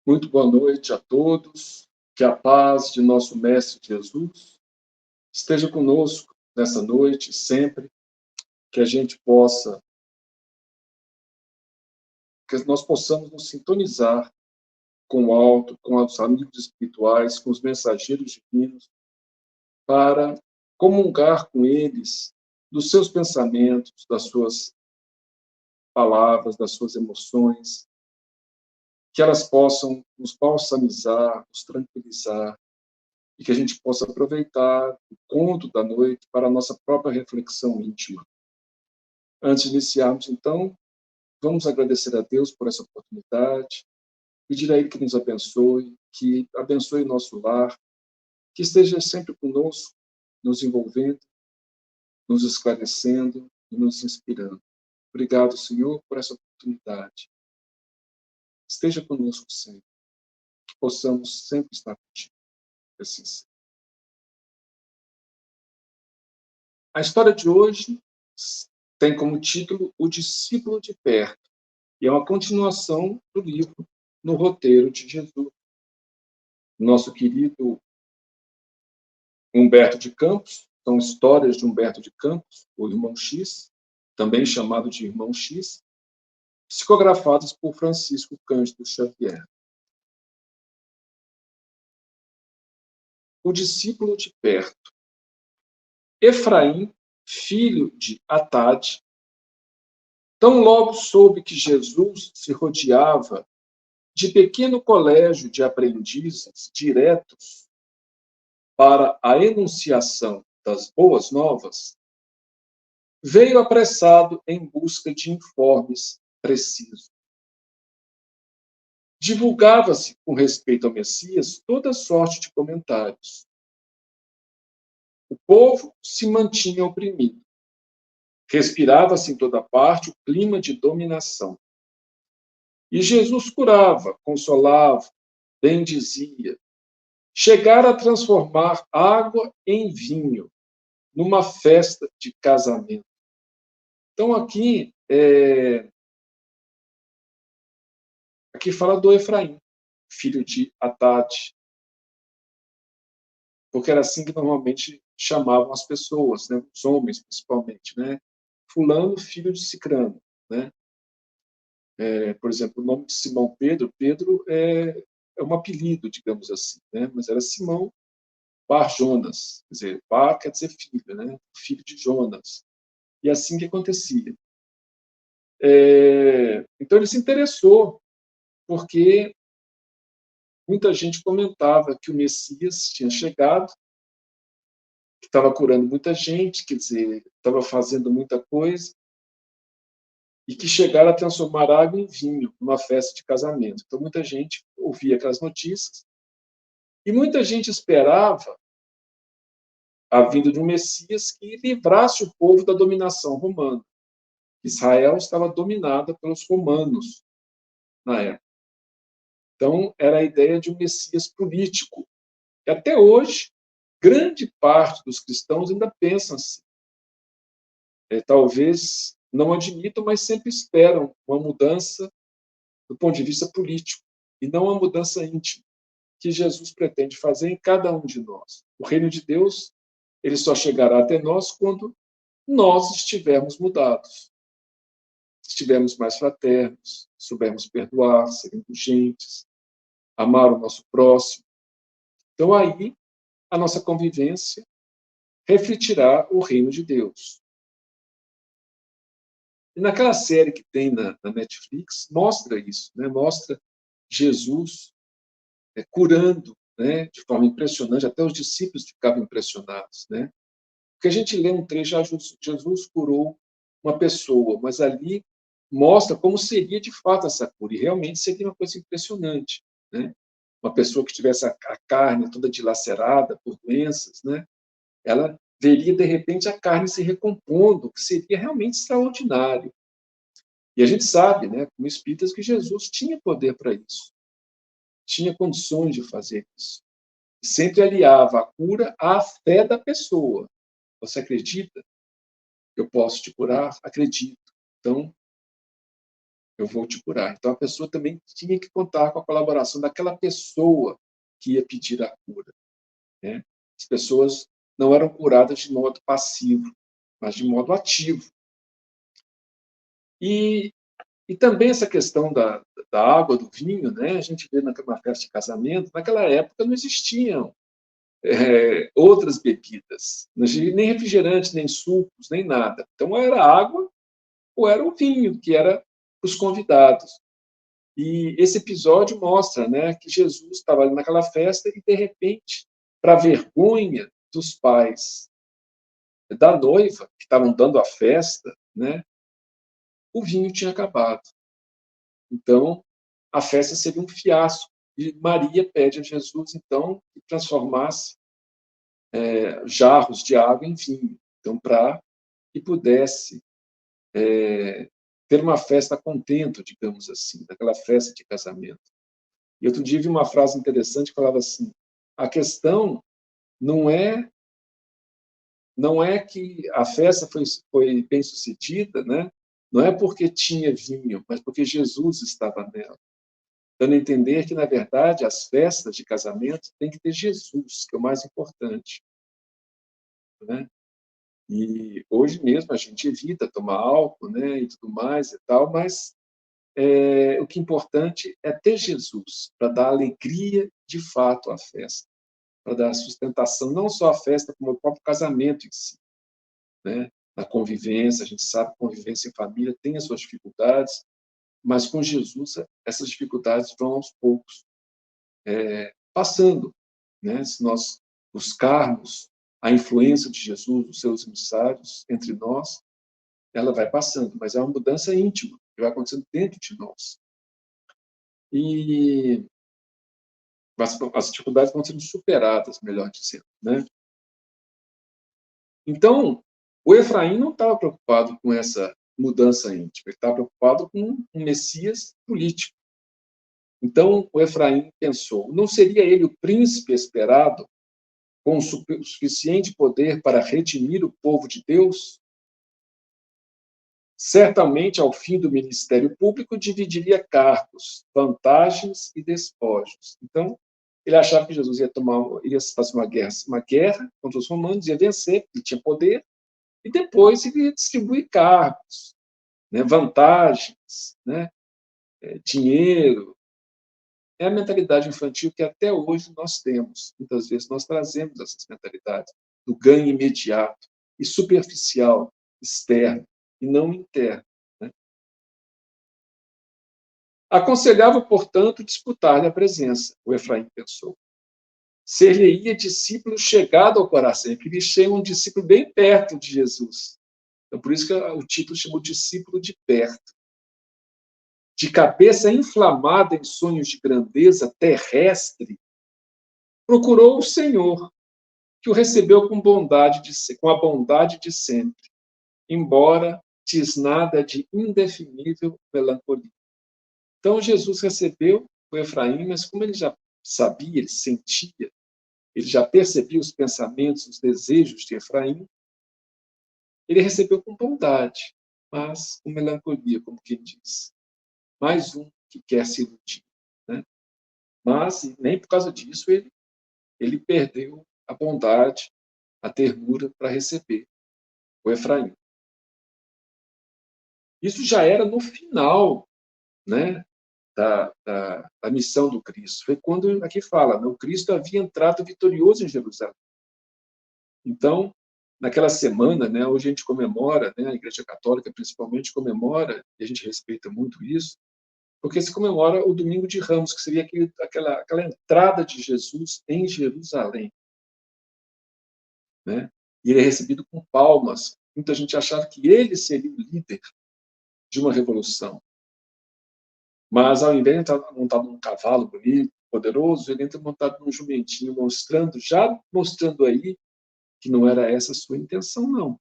Muito boa noite a todos. Que a paz de nosso Mestre Jesus esteja conosco nessa noite, sempre. Que a gente possa, que nós possamos nos sintonizar com o alto, com os amigos espirituais, com os mensageiros divinos, para comungar com eles dos seus pensamentos, das suas palavras, das suas emoções, que elas possam nos balsamizar, nos tranquilizar, e que a gente possa aproveitar o conto da noite para a nossa própria reflexão íntima. Antes de iniciarmos, então, vamos agradecer a Deus por essa oportunidade, pedir a Ele que nos abençoe, que abençoe o nosso lar, que esteja sempre conosco, nos envolvendo, nos esclarecendo e nos inspirando. Obrigado, Senhor, por essa oportunidade. Esteja conosco sempre, que possamos sempre estar contigo. Assim seja. A história de hoje tem como título O Discípulo de Perto, e é uma continuação do livro No Roteiro de Jesus. Nosso querido Humberto de Campos, são histórias de Humberto de Campos, o Irmão X, também chamado de Irmão X, psicografadas por Francisco Cândido Xavier. O discípulo de perto. Efraim, filho de Atade, tão logo soube que Jesus se rodeava de pequeno colégio de aprendizes diretos para a enunciação das boas novas, veio apressado em busca de informes precisos. Divulgava-se, com respeito ao Messias, toda sorte de comentários. O povo se mantinha oprimido. Respirava-se em toda parte o clima de dominação. E Jesus curava, consolava, bendizia. Chegara a transformar água em vinho, numa festa de casamento. Então, aqui fala do Efraim, filho de Atade, porque era assim que normalmente chamavam as pessoas, né? Os homens principalmente, né? Fulano, filho de Cicrano, né? Por exemplo, o nome de Simão Pedro, Pedro é um apelido, digamos assim, né? Mas era Simão Bar Jonas, quer dizer, Bar quer dizer filho, né? Filho de Jonas. E assim que acontecia. Então ele se interessou, porque muita gente comentava que o Messias tinha chegado, que estava curando muita gente, quer dizer, estava fazendo muita coisa, e que chegaram a transformar água em vinho numa festa de casamento. Então, muita gente ouvia aquelas notícias, e muita gente esperava a vinda de um Messias que livrasse o povo da dominação romana. Israel estava dominada pelos romanos na época. Então, era a ideia de um Messias político. E até hoje, grande parte dos cristãos ainda pensam assim. Talvez não admitam, mas sempre esperam uma mudança do ponto de vista político, e não uma mudança íntima, que Jesus pretende fazer em cada um de nós. O reino de Deus, ele só chegará até nós quando nós estivermos mudados, estivermos mais fraternos, soubermos perdoar, ser indulgentes, amar o nosso próximo. Então, aí, a nossa convivência refletirá o reino de Deus. E naquela série que tem na Netflix, mostra isso, né? Mostra Jesus curando, né? De forma impressionante, até os discípulos ficavam impressionados, né? Porque a gente lê um trecho, Jesus curou uma pessoa, mas ali mostra como seria de fato essa cura, e realmente seria uma coisa impressionante, né? Uma pessoa que tivesse a carne toda dilacerada por doenças, né? Ela veria, de repente, a carne se recompondo, que seria realmente extraordinário. E a gente sabe, né, como espíritas, que Jesus tinha poder para isso, tinha condições de fazer isso. E sempre aliava a cura à fé da pessoa. Você acredita que eu posso te curar? Acredito. Então, eu vou te curar. Então, a pessoa também tinha que contar com a colaboração daquela pessoa que ia pedir a cura, né? As pessoas não eram curadas de modo passivo, mas de modo ativo. E, e também essa questão da água, do vinho, né? A gente vê na festa de casamento, naquela época não existiam outras bebidas, nem refrigerantes, nem sucos, nem nada. Então, era água ou era o vinho, que era os convidados. E esse episódio mostra, né, que Jesus estava ali naquela festa e, de repente, para vergonha dos pais da noiva, que estavam dando a festa, né, o vinho tinha acabado. Então, a festa seria um fiasco. E Maria pede a Jesus, então, que transformasse jarros de água em vinho, então, para que pudesse ter uma festa contento, digamos assim, daquela festa de casamento. E outro dia vi uma frase interessante que falava assim: a questão não é que a festa foi bem sucedida, né? Não é porque tinha vinho, mas porque Jesus estava nela. Dando a entender que, na verdade, as festas de casamento têm que ter Jesus, que é o mais importante, né? E hoje mesmo a gente evita tomar álcool, né, e tudo mais e tal, mas o que é importante é ter Jesus para dar alegria de fato à festa, para dar sustentação não só à festa, como ao próprio casamento em si, né? Na convivência, a gente sabe que convivência em família tem as suas dificuldades, mas com Jesus essas dificuldades vão aos poucos passando, né? Se nós buscarmos a influência de Jesus, os seus emissários entre nós, ela vai passando, mas é uma mudança íntima que vai acontecendo dentro de nós. E as dificuldades vão sendo superadas, melhor dizendo, né? Então, o Efraim não estava preocupado com essa mudança íntima, ele estava preocupado com um Messias político. Então, o Efraim pensou, não seria ele o príncipe esperado com o suficiente poder para redimir o povo de Deus? Certamente, ao fim do ministério público, dividiria cargos, vantagens e despojos. Então, ele achava que Jesus ia fazer uma guerra contra os romanos, ia vencer, ele tinha poder, e depois ele ia distribuir cargos, né, vantagens, né, dinheiro. É a mentalidade infantil que até hoje nós temos. Muitas vezes nós trazemos essas mentalidades do ganho imediato e superficial, externo, e não interno. Né? Aconselhava, portanto, disputar-lhe a presença, o Efraim pensou. Ser-lhe-ia discípulo chegado ao coração, que ele chega um discípulo bem perto de Jesus. Então, por isso que o título chamou discípulo de perto. De cabeça inflamada em sonhos de grandeza terrestre, procurou o Senhor, que o recebeu com a bondade de sempre, embora tisnada de indefinível melancolia. Então, Jesus recebeu o Efraim, mas como ele já sabia, ele sentia, ele já percebia os pensamentos, os desejos de Efraim, ele recebeu com bondade, mas com melancolia, como quem diz. Mais um que quer se iludir. Né? Mas, nem por causa disso, ele perdeu a bondade, a ternura para receber o Efraim. Isso já era no final, né, da missão do Cristo. Foi quando, aqui fala, né, o Cristo havia entrado vitorioso em Jerusalém. Então, naquela semana, né, hoje a gente comemora, né, a Igreja Católica principalmente comemora, e a gente respeita muito isso, porque se comemora o Domingo de Ramos, que seria aquela entrada de Jesus em Jerusalém. Né? E ele é recebido com palmas. Muita gente achava que ele seria o líder de uma revolução. Mas, ao invés de entrar montado num cavalo bonito, poderoso, ele entra montado num jumentinho, já mostrando aí que não era essa a sua intenção, não.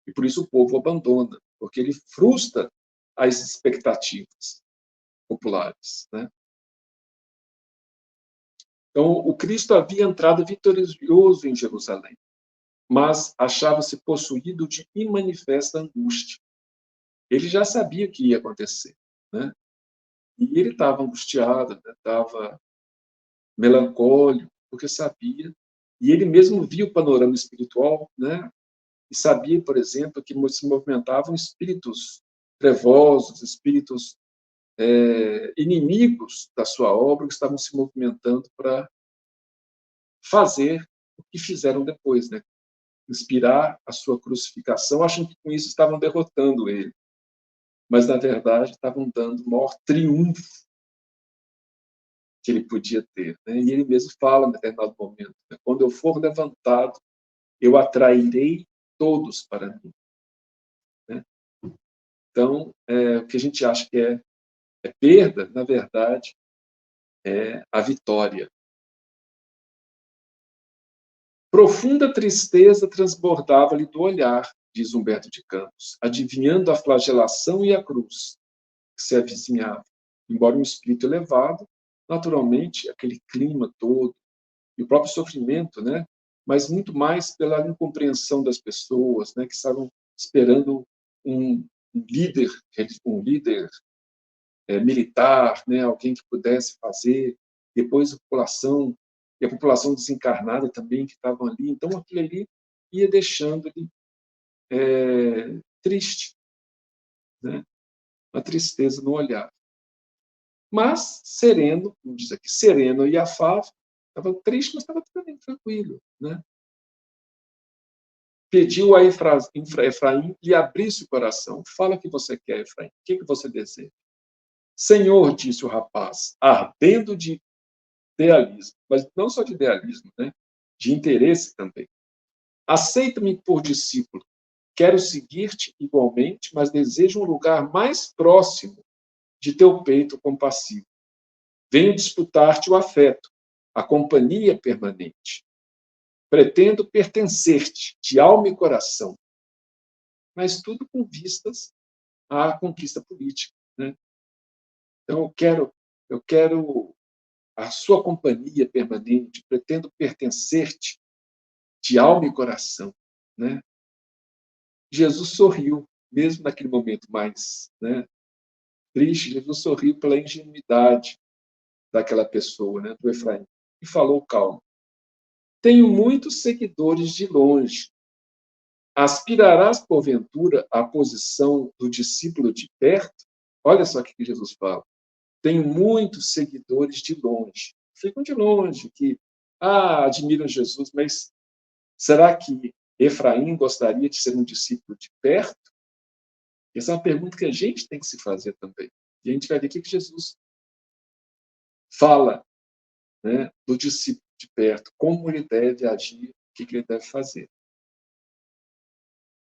E por isso o povo o abandona, porque ele frustra as expectativas populares. Né? Então, o Cristo havia entrado vitorioso em Jerusalém, mas achava-se possuído de imanifesta angústia. Ele já sabia o que ia acontecer. né? E ele estava angustiado, estava melancólico, porque sabia, e ele mesmo via o panorama espiritual, né? E sabia, por exemplo, que se movimentavam espíritos trevosos, espíritos inimigos da sua obra, que estavam se movimentando para fazer o que fizeram depois, né? Inspirar a sua crucificação, acham que com isso estavam derrotando ele, mas na verdade estavam dando o maior triunfo que ele podia ter, né? E ele mesmo fala em determinado momento, né? Quando eu for levantado, eu atrairei todos para mim, né? Então, o que a gente acha que é perda, na verdade, é a vitória. Profunda tristeza transbordava-lhe do olhar, diz Humberto de Campos, adivinhando a flagelação e a cruz que se avizinhava. Embora um espírito elevado, naturalmente, aquele clima todo, e o próprio sofrimento, né? Mas muito mais pela incompreensão das pessoas, né? Que estavam esperando um líder, um líder militar, né? Alguém que pudesse fazer, depois a população, e a população desencarnada também, que estavam ali. Então, aquilo ali ia deixando ele triste, né? Uma tristeza no olhar. Mas sereno, como diz aqui, sereno e afável, estava triste, mas estava também tranquilo, né? Pediu a Efraim lhe abrisse o coração. Fala o que você quer, Efraim. O que você deseja? Senhor, disse o rapaz, ardendo de idealismo, mas não só de idealismo, né? De interesse também. Aceita-me por discípulo. Quero seguir-te igualmente, mas desejo um lugar mais próximo de teu peito compassivo. Venho disputar-te o afeto, a companhia permanente. Pretendo pertencer-te de alma e coração, mas tudo com vistas à conquista política, né? Então eu quero a sua companhia permanente, pretendo pertencer-te de alma e coração, né? Jesus sorriu, mesmo naquele momento mais, né, triste, Jesus sorriu pela ingenuidade daquela pessoa, né, do Efraim, e falou calmo: tenho muitos seguidores de longe. Aspirarás, porventura, à posição do discípulo de perto? Olha só o que Jesus fala. Tenho muitos seguidores de longe. Ficam de longe, que admiram Jesus, mas será que Efraim gostaria de ser um discípulo de perto? Essa é uma pergunta que a gente tem que se fazer também. E a gente vai ver o que Jesus fala, né, do discípulo de perto, como ele deve agir, o que ele deve fazer.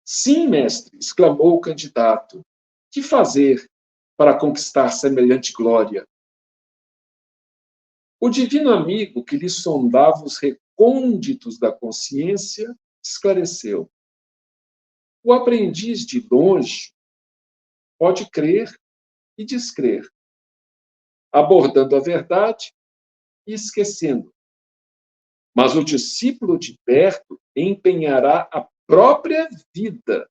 Sim, mestre, exclamou o candidato. Que fazer para conquistar semelhante glória? O divino amigo que lhe sondava os recônditos da consciência esclareceu. O aprendiz de longe pode crer e descrer, abordando a verdade e esquecendo. Mas o discípulo de perto empenhará a própria vida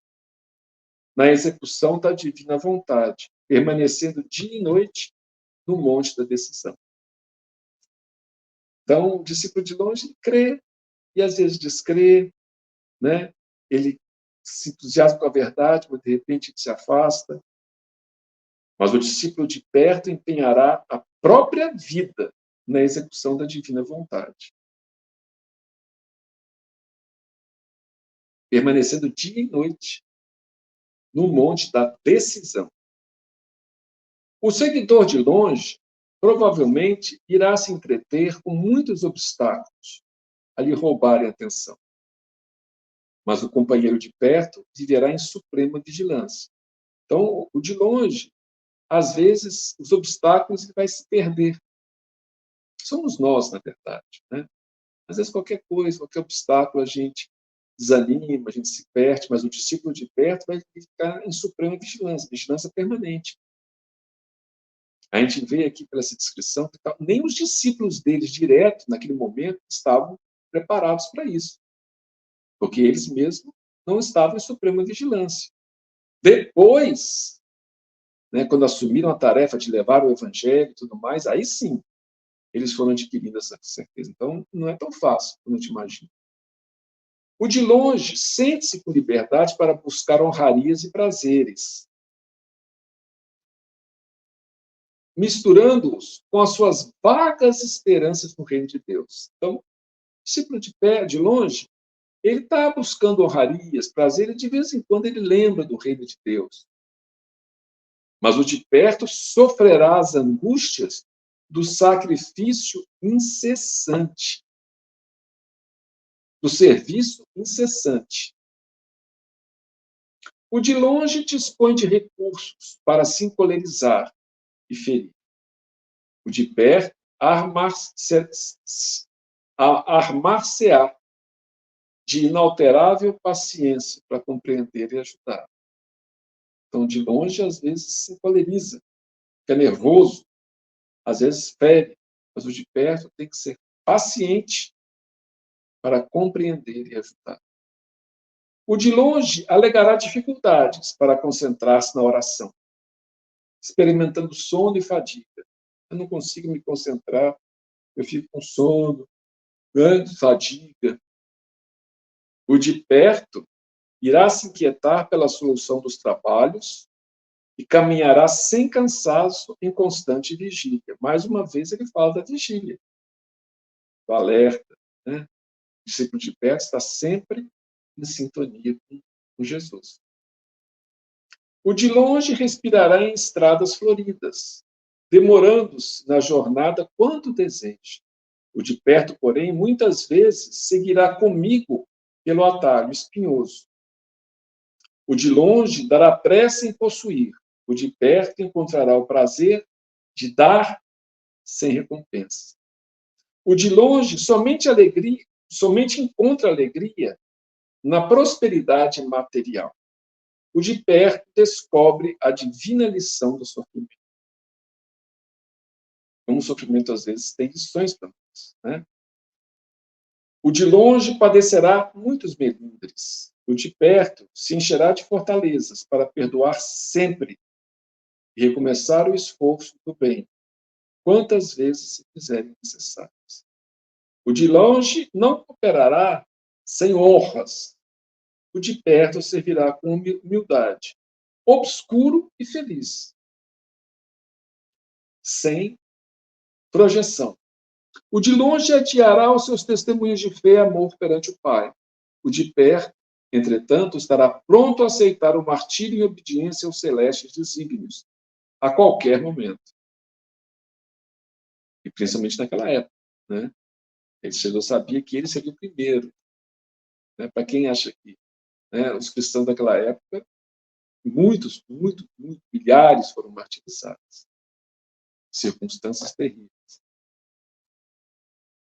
na execução da divina vontade, permanecendo dia e noite no monte da decisão. Então, o discípulo de longe crê e às vezes descrê, né? Ele se entusiasma com a verdade, mas de repente se afasta. Mas o discípulo de perto empenhará a própria vida na execução da divina vontade, permanecendo dia e noite no monte da decisão. O seguidor de longe provavelmente irá se entreter com muitos obstáculos a lhe roubarem a atenção. Mas o companheiro de perto viverá em suprema vigilância. Então, o de longe, às vezes, os obstáculos ele vai se perder. Somos nós, na verdade, né? Às vezes, qualquer coisa, qualquer obstáculo, a gente desanima, a gente se perde, mas o discípulo de perto vai ficar em suprema vigilância, vigilância permanente. A gente vê aqui pela essa descrição que nem os discípulos deles, direto, naquele momento, estavam preparados para isso, porque eles mesmos não estavam em suprema vigilância. Depois né, quando assumiram a tarefa de levar o evangelho e tudo mais, aí sim, eles foram adquirindo essa certeza. Então, não é tão fácil como a gente imagina. O de longe sente-se com liberdade para buscar honrarias e prazeres, misturando-os com as suas vagas esperanças no reino de Deus. Então, o discípulo de pé, de longe, ele está buscando honrarias, prazer, e de vez em quando ele lembra do reino de Deus. Mas o de perto sofrerá as angústias do sacrifício incessante, do serviço incessante. O de longe dispõe de recursos para se encolerizar e ferir. O de perto armar-se-á de inalterável paciência para compreender e ajudar. Então, de longe, às vezes, se encoleriza, fica nervoso, às vezes fere, mas o de perto tem que ser paciente para compreender e ajudar. O de longe alegará dificuldades para concentrar-se na oração, experimentando sono e fadiga. Eu não consigo me concentrar, eu fico com sono, grande fadiga. O de perto irá se inquietar pela solução dos trabalhos e caminhará sem cansaço em constante vigília. Mais uma vez, ele fala da vigília, do alerta. Né? O discípulo de perto está sempre em sintonia com Jesus. O de longe respirará em estradas floridas, demorando-se na jornada quanto deseje. O de perto, porém, muitas vezes seguirá comigo pelo atalho espinhoso. O de longe dará pressa em possuir. O de perto encontrará o prazer de dar sem recompensa. O de longe somente encontra alegria na prosperidade material. O de perto descobre a divina lição do sofrimento. Como o sofrimento, às vezes, tem lições para nós. Né? O de longe padecerá muitos melindres. O de perto se encherá de fortalezas para perdoar sempre e recomeçar o esforço do bem, quantas vezes se fizerem necessárias. O de longe não cooperará sem honras. O de perto servirá com humildade, obscuro e feliz, sem projeção. O de longe adiará os seus testemunhos de fé e amor perante o Pai. O de perto, entretanto, estará pronto a aceitar o martírio em obediência aos celestes desígnios, a qualquer momento. E principalmente naquela época. Né? Ele sabia que ele seria o primeiro. Né? Para quem acha que os cristãos daquela época, muitos, milhares foram martirizados. Circunstâncias terríveis.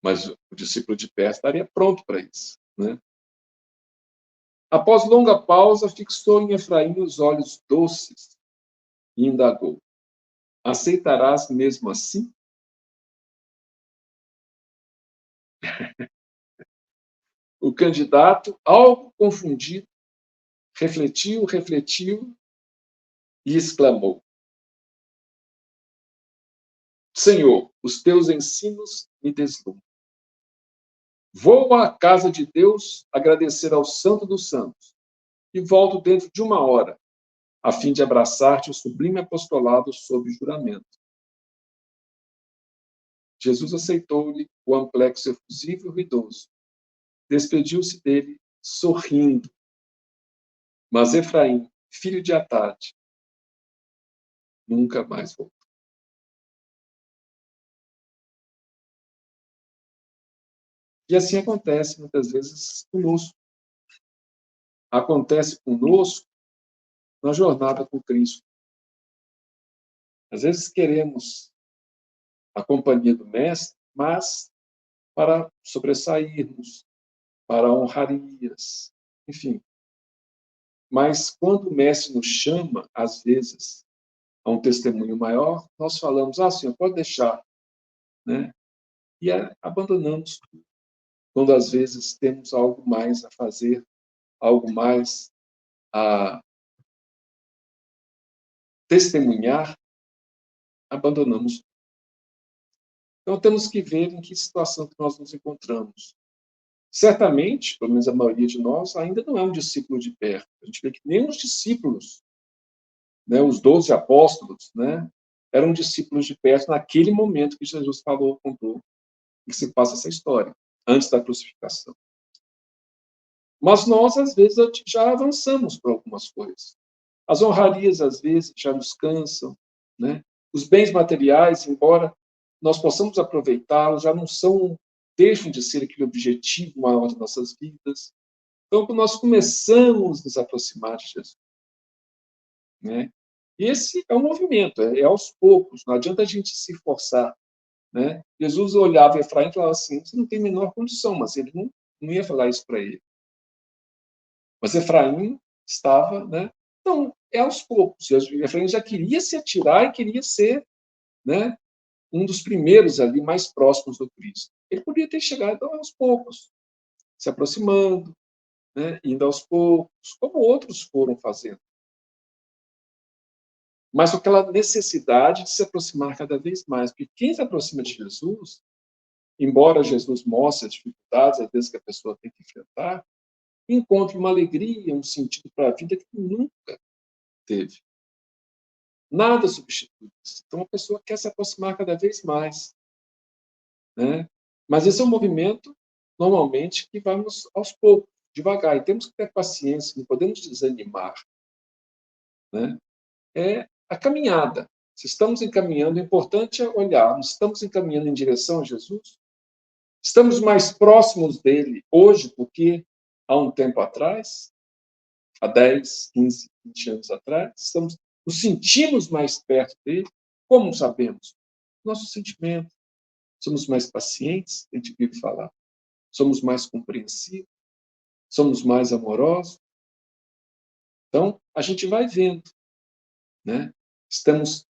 Mas o discípulo de perto estaria pronto para isso. Né? Após longa pausa, fixou em Efraim os olhos doces e indagou: aceitarás mesmo assim? O candidato, algo confundido, refletiu e exclamou: Senhor, os teus ensinos me deslumbram. Vou à casa de Deus agradecer ao Santo dos Santos e volto dentro de 1 hora, a fim de abraçar-te o sublime apostolado sob juramento. Jesus aceitou-lhe o amplexo efusivo e ruidoso. Despediu-se dele, sorrindo. Mas Efraim, filho de Atade, nunca mais voltou. E assim acontece muitas vezes conosco. Acontece conosco na jornada com Cristo. Às vezes queremos a companhia do Mestre, mas para sobressairmos, para honrarias, enfim. Mas quando o Mestre nos chama, às vezes, a um testemunho maior, nós falamos: Senhor, pode deixar. Né? E abandonamos tudo. Quando, às vezes, temos algo mais a fazer, algo mais a testemunhar, abandonamos. Então, temos que ver em que situação que nós nos encontramos. Certamente, pelo menos a maioria de nós, ainda não é um discípulo de perto. A gente vê que nem os discípulos, né, os 12 apóstolos, né, eram discípulos de perto naquele momento que Jesus contou, que se passa essa história, antes da crucificação. Mas nós, às vezes, já avançamos para algumas coisas. As honrarias, às vezes, já nos cansam, né? Os bens materiais, embora nós possamos aproveitá-los, já não são, deixam de ser aquele objetivo maior de nossas vidas. Então, quando nós começamos a nos aproximar de Jesus, né? Esse é um movimento, é aos poucos, não adianta a gente se forçar, né? Jesus olhava Efraim e falava assim, você não tem a menor condição, mas ele não ia falar isso para ele. Mas Efraim estava, né? Então, é aos poucos. Efraim já queria se atirar e queria ser, né, um dos primeiros ali mais próximos do Cristo. Ele podia ter chegado aos poucos, se aproximando, né, indo aos poucos, como outros foram fazendo. Mas com aquela necessidade de se aproximar cada vez mais. Porque quem se aproxima de Jesus, embora Jesus mostre as dificuldades, às vezes, que a pessoa tem que enfrentar, encontra uma alegria, um sentido para a vida que nunca teve. Nada substitui isso. Então, a pessoa quer se aproximar cada vez mais, né? Mas esse é um movimento, normalmente, que vamos aos poucos, devagar. E temos que ter paciência, não podemos desanimar, né? É a caminhada. Se estamos encaminhando, o importante é olharmos, estamos encaminhando em direção a Jesus? Estamos mais próximos dele hoje do que há um tempo atrás? Há 10, 15, 20 anos atrás? Nos sentimos mais perto dele? Como sabemos? Nosso sentimento. Somos mais pacientes, a gente vive falar. Somos mais compreensivos. Somos mais amorosos. Então, a gente vai vendo, né?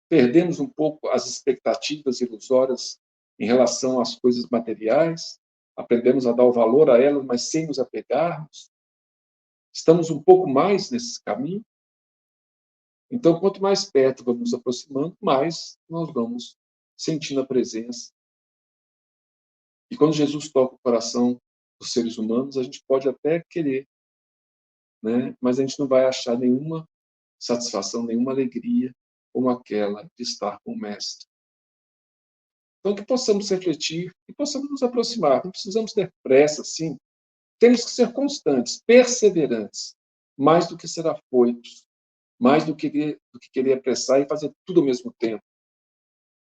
Perdemos um pouco as expectativas ilusórias em relação às coisas materiais, aprendemos a dar o valor a elas, mas sem nos apegarmos. Estamos um pouco mais nesse caminho. Então, quanto mais perto vamos nos aproximando, mais nós vamos sentindo a presença. E quando Jesus toca o coração dos seres humanos, a gente pode até querer, né? Mas a gente não vai achar nenhuma satisfação, nenhuma alegria como aquela de estar com o Mestre. Então, que possamos refletir e possamos nos aproximar. Não precisamos ter pressa, sim. Temos que ser constantes, perseverantes, mais do que ser afoitos, mais do que querer apressar e fazer tudo ao mesmo tempo.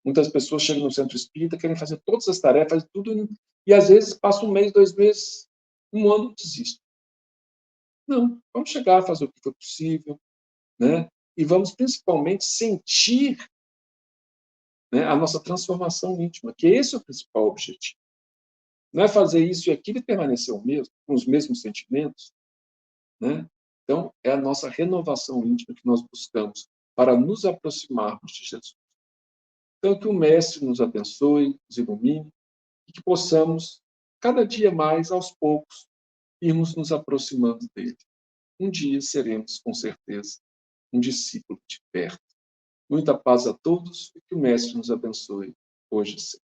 Muitas pessoas chegam no centro espírita, querem fazer todas as tarefas, tudo, e às vezes passa um mês, 2 meses, um ano, desistem. Não, vamos chegar a fazer o que for possível, né? E vamos principalmente sentir, né, a nossa transformação íntima, que esse é o principal objetivo. Não é fazer isso e aquilo e permanecer o mesmo, com os mesmos sentimentos, né? Então, é a nossa renovação íntima que nós buscamos para nos aproximarmos de Jesus. Então, que o Mestre nos abençoe, nos ilumine, e que possamos, cada dia mais, aos poucos, irmos nos aproximando dele. Um dia seremos, com certeza, um discípulo de perto. Muita paz a todos e que o Mestre nos abençoe hoje e sempre.